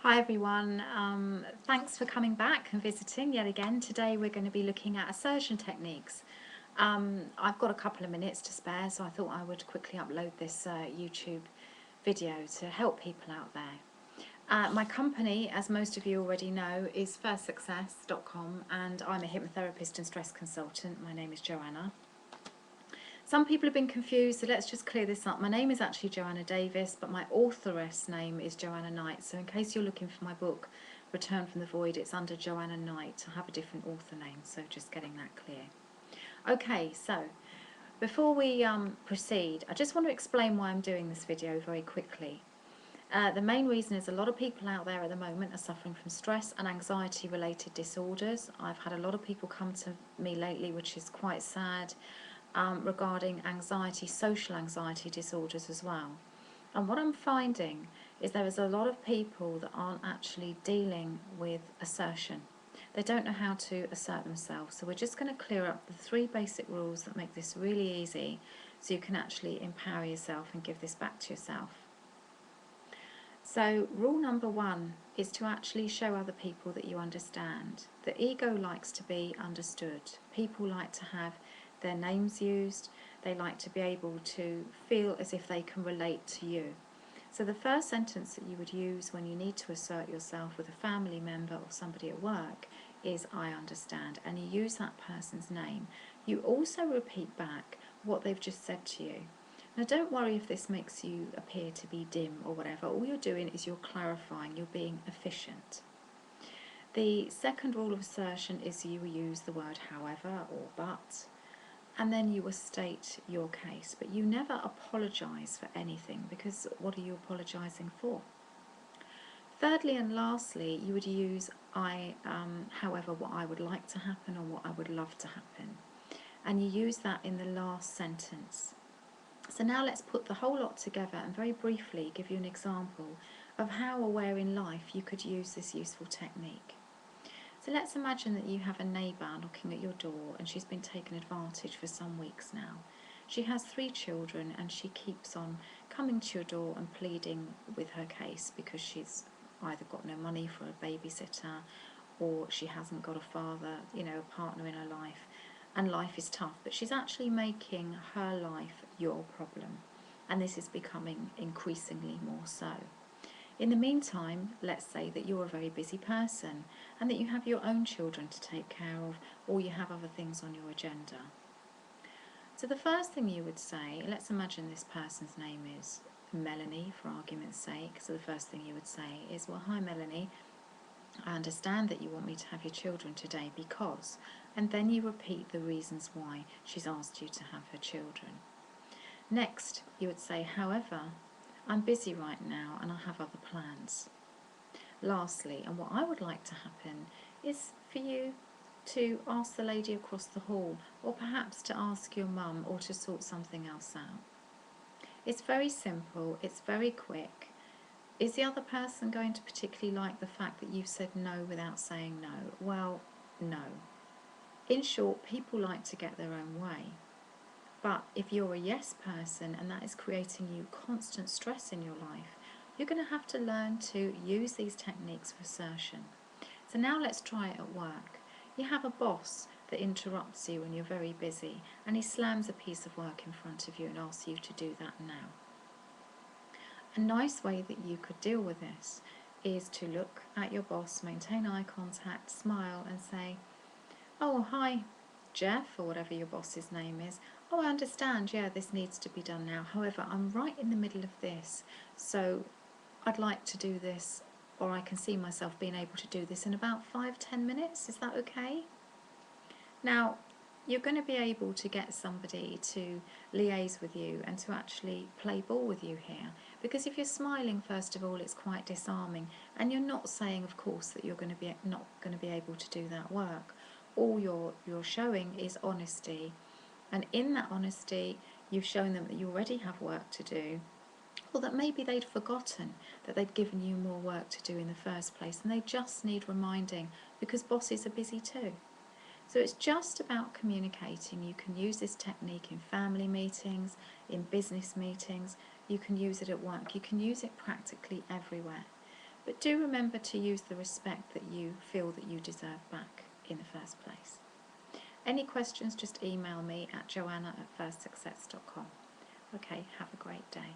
Hi everyone, thanks for coming back and visiting yet again. Today we're going to be looking at assertion techniques. I've got a couple of minutes to spare, so I thought I would quickly upload this YouTube video to help people out there. My company, as most of you already know, is firstsuccess.com, and I'm a hypnotherapist and stress consultant. My name is Joanna. Some people have been confused, so let's just clear this up. My name is actually Joanna Davis, but my authoress name is Joanna Knight. So in case you're looking for my book, Return from the Void, it's under Joanna Knight. I have a different author name, so just getting that clear. Okay, so before we proceed, I just want to explain why I'm doing this video very quickly. The main reason is a lot of people out there at the moment are suffering from stress and anxiety related disorders. I've had a lot of people come to me lately, which is quite sad, regarding anxiety, social anxiety disorders as well. And what I'm finding is there is a lot of people that aren't actually dealing with assertion. They don't know how to assert themselves. So we're just going to clear up the 3 basic rules that make this really easy so you can actually empower yourself and give this back to yourself. So rule number 1 is to actually show other people that you understand. The ego likes to be understood. People like to have their names used. They like to be able to feel as if they can relate to you. So the first sentence that you would use when you need to assert yourself with a family member or somebody at work is I understand, and you use that person's name. You also repeat back what they've just said to you. Now don't worry if this makes you appear to be dim or whatever. All you're doing is you're clarifying, you're being efficient. The second rule of assertion is you use the word however or but, and then you will state your case. But you never apologise for anything, because what are you apologising for? Thirdly and lastly, you would use however, what I would like to happen or what I would love to happen. And you use that in the last sentence. So now let's put the whole lot together and very briefly give you an example of how or where in life you could use this useful technique. So let's imagine that you have a neighbour knocking at your door and she's been taken advantage for some weeks now. She has 3 children and she keeps on coming to your door and pleading with her case because she's either got no money for a babysitter or she hasn't got a father, a partner in her life, and life is tough, but she's actually making her life your problem, and this is becoming increasingly more so. In the meantime, let's say that you're a very busy person and that you have your own children to take care of, or you have other things on your agenda. So the first thing you would say, let's imagine this person's name is Melanie for argument's sake. So the first thing you would say is, well, hi Melanie, I understand that you want me to have your children today because, and then you repeat the reasons why she's asked you to have her children. Next, you would say, however, I'm busy right now and I have other plans. Lastly, and what I would like to happen is for you to ask the lady across the hall, or perhaps to ask your mum, or to sort something else out. It's very simple, it's very quick. Is the other person going to particularly like the fact that you've said no without saying no? Well, no. In short, people like to get their own way. But if you're a yes person and that is creating you constant stress in your life, you're going to have to learn to use these techniques of assertion. So now let's try it at work. You have a boss that interrupts you when you're very busy and he slams a piece of work in front of you and asks you to do that now. A nice way that you could deal with this is to look at your boss, maintain eye contact, smile and say, oh, hi, Jeff, or whatever your boss's name is. Oh, I understand, yeah, this needs to be done now. However, I'm right in the middle of this, so I'd like to do this, or I can see myself being able to do this in about 5-10 minutes. Is that okay? Now, you're going to be able to get somebody to liaise with you and to actually play ball with you here, because if you're smiling, first of all, it's quite disarming, and you're not saying, of course, that you're not going to be able to do that work. All you're showing is honesty, and in that honesty you've shown them that you already have work to do, or that maybe they'd forgotten that they'd given you more work to do in the first place and they just need reminding because bosses are busy too. So it's just about communicating. You can use this technique in family meetings, in business meetings, you can use it at work, you can use it practically everywhere. But do remember to use the respect that you feel that you deserve back in the first place. Any questions, just email me at joanna@firstsuccess.com. Okay, have a great day.